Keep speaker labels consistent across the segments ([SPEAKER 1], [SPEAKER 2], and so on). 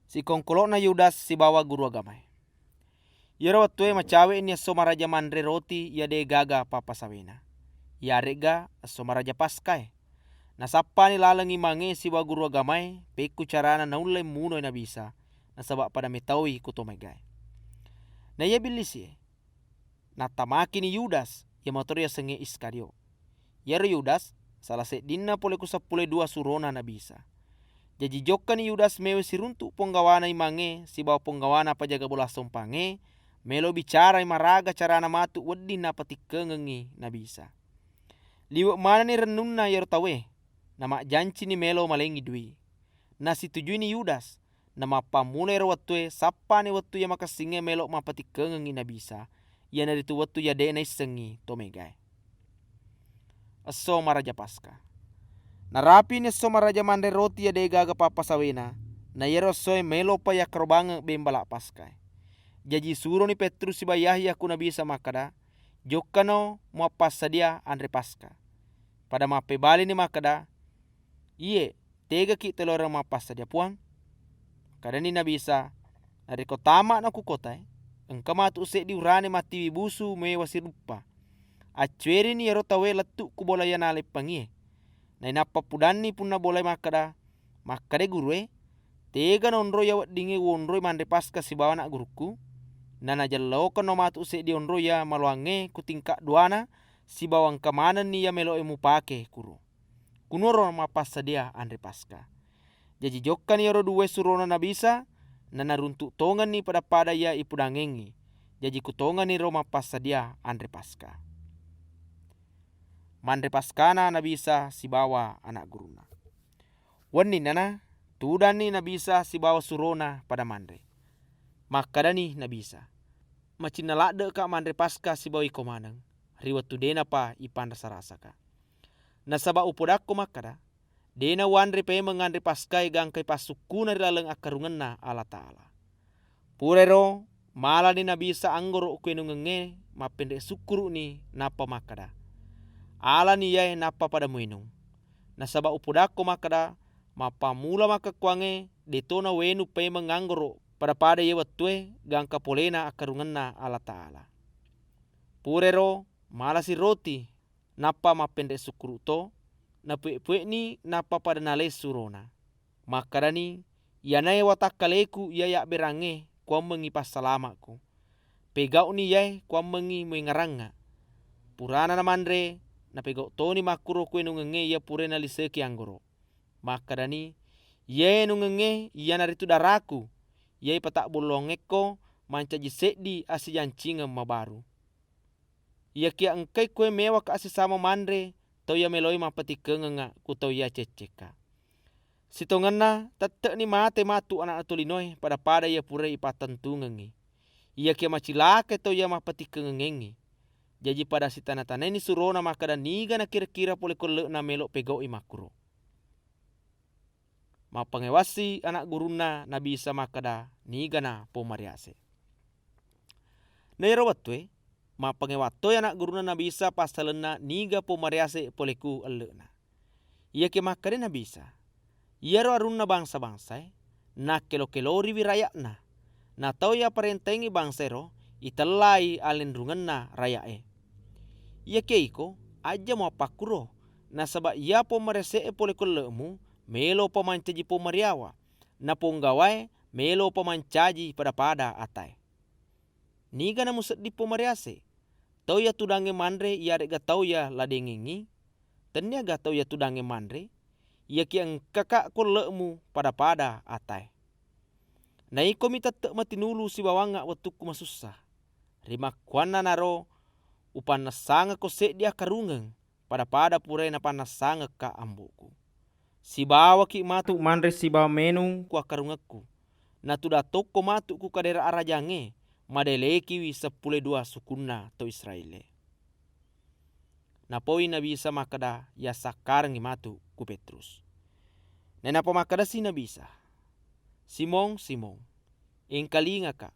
[SPEAKER 1] Si kongkolok na Yudas si bawa guru agamay. Yara watue macawe ni somaraja mandre roti ya de gaga papasawena. Yarega somaraja paskay. Nasapa ni lalangi mange si bawa guru agamay peku carana naulay muno na bisa. Nasaba pada metawi kutomegay. Na iya bilisi natamaki ni Yudas ya motoria senge Iskario. Yara Yudas salah sedinna pole ku 12 surona na bisa. Jadi jokka ni Yudas mewe siruntu ponggawana imange si bawa ponggawana pajaga bola sompange melo bicara imaraga carana matu wedi na patikengengi na bisa. Liwak mana ni renunna yaro tawe nama janci ni melo malengi dui. Na situjui ni Yudas nama pamulai watue sapa ni watu ya makasinge melo mapatikengengi na bisa. Ya nari tu watu ya de na isengi tomegai. Aso maraja paska. Narapi ni so maraja mande roti ya de gaga papasawena. Na yero soe melo pa ya kerobanga bembala paskay. Jadi suruh ni Petrus si Yahya kuna bisa makada. Jokano muapas sadia andre paska. Pada mape bali ni makada. Iye tega ki telora mapas sadia puang. Kada ni nabisa. Nariko tama na kukotai. Engka matu usik diurane mati busu mewasi lupa. Acueri ni yero tawe letuk ku bola yanale pangie. Na inapa pudani pun na boleh makada. Makade gurue. Tega nonro ya dingi wonro mande paska si bawa nak guruku. Na najalaukan no matu usik di onro ya maluange kutingka duana. Si bawang kamanan ni ya melo emu pake kuru. Kunoro mapas sadia andre paska. Jadi jokkan yero duwe surona nabisa. Na naruntuk tongan ni pada ya ipudangengi. Jadi kutongan ni roma pas sadia andre paska. Mandre paskana nabisa si bawa anak guruna. Wani nana tudani nabisa si bawa surona pada mandre. Makadani nabisa. Macina lakde ka mandre paska si bawa ikomanang. Riwatu dena pa ipan rasa-rasa ka. Nasaba upodakko makada. Dena wandre pe mengandre paskai gangkai pasukuna rilaleng akarungan na Allah Ta'ala. Purero mala ni nabisa anggoro kuenungenge mapende sukuru ni napa makada. Ala ni yai napa pada muinung. Nasaba upodakko makada mapamula maka kuange detona wenu pe menganggoro pada ye watue gangka polena akarungan na Allah Ta'ala. Purero mala si roti napa mapende sukuru to. Na pue ni napa pada nale surona. Makadani yanai watakaleku yaya berange kwa mengi pasalamaku. Pegau ni yai kwa mengi mengaranga. Purana na mandre na pegau toni makuro kue nungenge ya purena liseki anggoro. Makadani ye nungenge ya naritu daraku. Yai patak bolongeko mancaji sedi asi jancinga mabaru. Ya kia engkai kue mewa ka asi sama mandre. Tau ya meloi mapati kengenga ku tau ya ceceka. Sitongana tete ni mate matu anak tulinoi pada ya pura ipatentungengi. Ia kia macilake tau ya mapati kengengi. Jadi pada si tanah-tanah ini surona makada niga na kira-kira pole kole na melok pegau imakuro. Mapangewasi anak guruna na bisa makada niga na pomariase. Nairo watwe. Mapangewatoy anak guruna na bisa pasalena niga pomariase poleku elena. Ia ke makare na bisa. Ia ro arun na bangsa-bangsa na kelo-kelori wirayakna. Na tau ya parentengi bangsero italai alendrungan na rayae. Ia ke iko aja mo apakuro. Na sabak ia pomariase poleku lemu melo pamancaji pomariawa. Na ponggawai melo pamancaji pada atai. Niga na muset di pomariase. Tau ya tudange mandre ia rega tau ya ladengengi. Tanya ga tau ya tudange mandre. Ia kiang kakak ko lemu pada atai. Na iko mita te matinulu si bawanga watuku masusah. Rima kuana naro upan nasanga ko se dia karungeng pada pure na panasanga ka ambuku. Si bawa ki matu mandre si bawa menung ku akarungaku. Na tuda toko matu ku kadera arajange. Madeleki wi 12 sukuna to Israele. Napoi na bisa makada ya sakarang matu ku Petrus. Na napamakada si na bisa. Simong, engkalinga ka.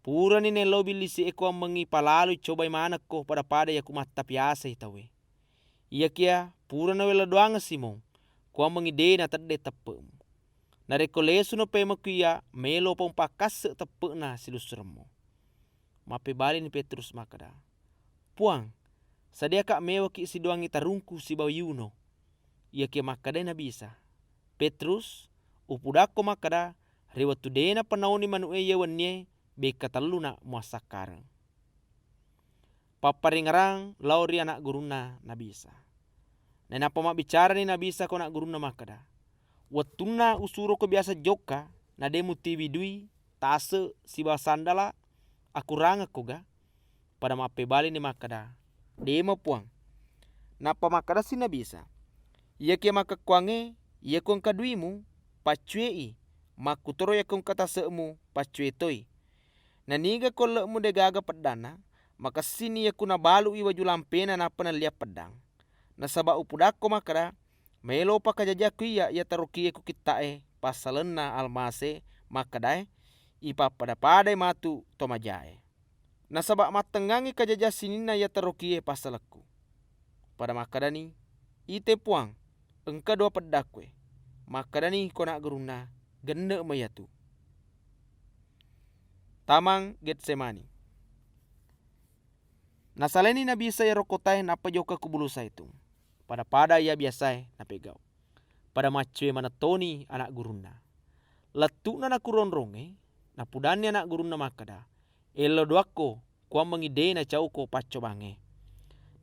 [SPEAKER 1] Pura ni nelobi lisi eko mengi palalu coba manak ko pada ya kumata piasa itawe. Ia kia pura na wela doanga Simong. Kwa mengi de na tade tepem. Nareko lesu no pema kuya melo pong pakase tepena silusurmu. Mape bali ni Petrus makada. Puang, sadia kak mewa ki sidoangi tarungku si bau yuno. Ia ke makada na bisa. Petrus, upudako makada, rewatu dena panauni manu'e yawannie, beka taluna muasakarang. Paparingarang lauri anak guruna nabisa. Nena pama bicara ni nabisa ko anak guruna makada. Watuna usuro ko biasa joka na demu tiwi dui tase siba sandala aku ranga koga pada mape bali ni makada. Dema puang. Napa makada si nabisa. Ia ke maka kuange ia kong kaduimu pacuei makutoro ya kong kata semu pacuei toi. Naniga ko lekmu de gaga pedana maka sini ya kuna balu iwa julampena napa na liap pedang. Nasaba upudako makada melo pa kajajaku ya tarukie ku kitae pasalena almase makadae ipa pada padai matu tomajae. Nasaba matengangi kajaja sinina ya tarukie pasalaku. Pada makadani ite puang engka dua pedakwe. Makadani kona geruna gende mayatu. Tamang Getsemani. Nasaleni nabi saya rokotai napa joka kubulusa itu. Pada ia biasai napegau. Pada macue manatoni anak guruna. Letuk na nakuronronge napudani anak guruna makada. Elo doako kuam mengide na cauko paco bange.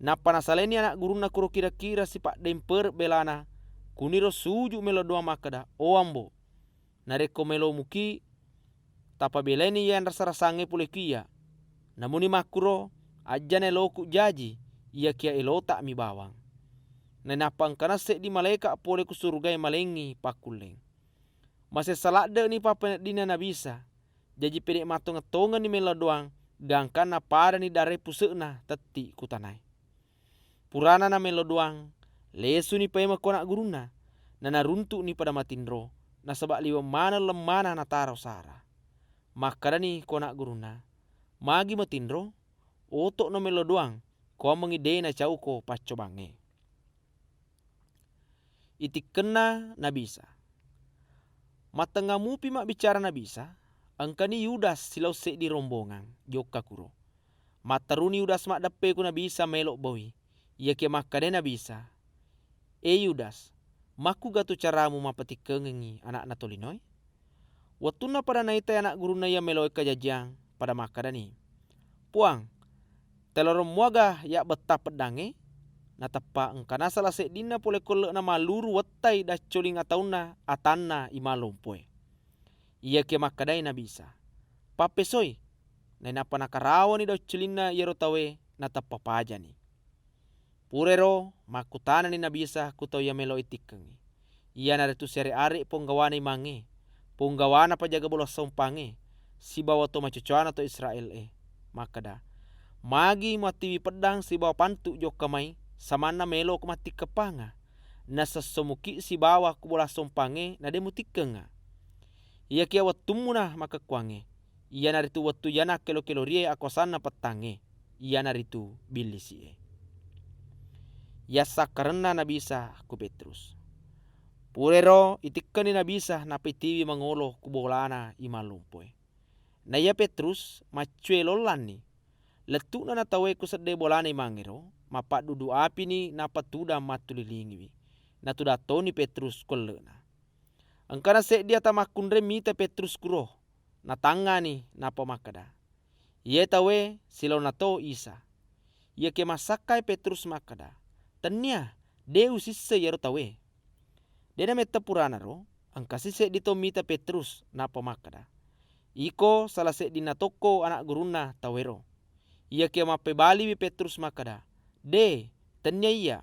[SPEAKER 1] Napa nasaleni anak guruna kuro kira-kira si pak demper belana. Kuniro suju melo doa makada. O ambo. Nareko melo muki tapa beleni yang rasa-rasange pule kia. Namuni makuro ajane loku jaji ia kia elota mi bawang. Nenapang kana se di maleka pole ku surgai malengi pakuleng. Mase salade ni papa dina nabisa. Jaji pede matonga-tonga ni melo doang gangkan na pada ni dare puseuna teti kutanai. Purana na melo doang lesu ni pema kona guruna na runtu ni pada matindro na sabak liwa mana lemana na taro sara. Makada ni kona guruna magi matindro otok no melo doang ko mengide na cauko paco bange. Itik kena nabisa. Matengamupi mak bicara nabisa angkani Yudas silau se di rombongan joka kuro. Mataruni Yudas mak dape ku nabisa melok boy. Ia ke makade nabisa. Yudas, maku gatu caramu mapati kengengi anak natolinoi. Watuna pada naita anak guru na ya meloi kajajang pada makadani. Puang, telorom muaga ya betah pedange. Natapa engkana salah sedina pole kole na maluru watai da coling atauna atanna imalompoe. Ia ke makadai na bisa. Papesoi, na napa nakarawa ni da colingna yerotawe natapa pajani. Purero makutana ni nabisa kutau ya melo itikengi. Ia naritu sere are ponggawana mange. Ponggawana pa jaga bola sompange. Si bawa to macucuana to Israel makada. Magi matiwi pedang si bawa pantu joka mai. Samana melo ku mati kepanga. Na sesemuki si bawa ku bola sompange na demu tikenga. Ia kia watumuna maka kuange. Ia naritu watu yana kelo-kelo rie akosana petange. Ia naritu bilisi ya sakarena nabisa ku Petrus. Purero itikani nabisa napitiwi mangolo ku bolana imalumpoe. Na ya Petrus macue lolani. Letuk na natawe ku sede bolana imangero. Mapak dudu api ni napatuda matulilingiwi. Natuda toni Petrus kolena. Angkana se dia tamakundre mita Petrus kuro. Natangani napa makada. Ia tawe silau nato Isa. Ia ke masakai Petrus makada. Tania Deus sisse yaro tawe. Dena meta purana ro. Angkasi se dito mita Petrus napa makada. Iko salah se dinatoko anak guruna tawero. Ia ke mape bali wi Petrus makada. Tanya iya.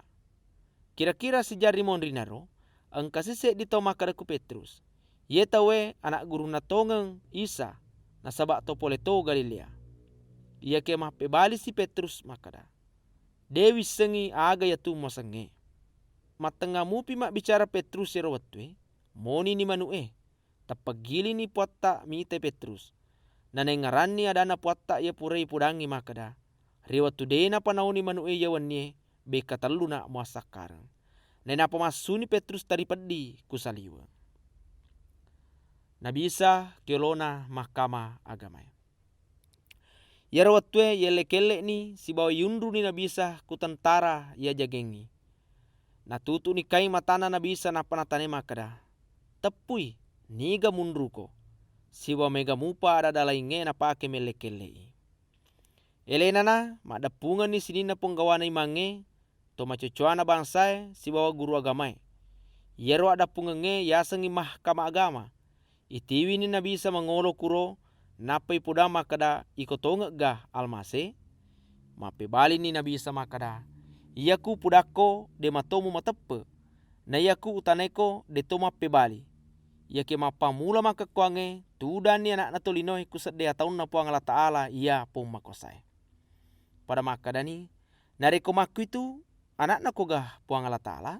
[SPEAKER 1] Kira-kira sejari mondrinaro. Angkasi se dito makada ku Petrus. Ia tawe anak guruna tongeng Isa. Nasabak to pole to Galilea. Ia ke mape bali si Petrus makada. Dewi sengi aga ya tu mosenge. Matengamupi mak bicara Petrus yero watwe. Moni ni manue. Tapagili ni puata mite Petrus. Nanengarani adana puata ya purei pudangi makada. Riwatu dena panauni manue yawannie. Beka taluna muasakarang. Nena pamasuni Petrus tari pedi kusaliwa. Nabi Isa kiolona mahkamah agama. Yara watue yele kele ni sibawa yundu ni Nabi Isa ku tentara ya jagengi. Na tutu ni kai matana Nabi Isa na panatane makada. Tepui niga mundruko. Sibawa mega mupa ada dalainge na pake mele kele. Elena na madapungan ni sinina penggawana imange to macocoana bangsae sibawa guru agamai. Yero ada pungenge yasengi mahkamah agama. Itiwi ni Nabi Isa mangolo kuro napai poda makada ikotonge gah almase. Mape bali ni Nabi Isa makada. Iyaku pudako de matomu matepe. Na iyaku utaneko de to mape bali. Yake mapamula maka kuange tudani anak natolinoy kusade ataun na puang Allah Ta'ala iya pong makosai. Pada makadani nareko maku itu anak na kogah puang Allah Ta'ala.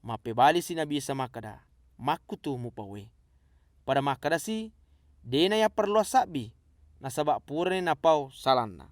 [SPEAKER 1] Mape bali si Nabi Isa makada maku tu mupawe. Pada makada si dena ya perlu sabi nasabak purne napau salanna.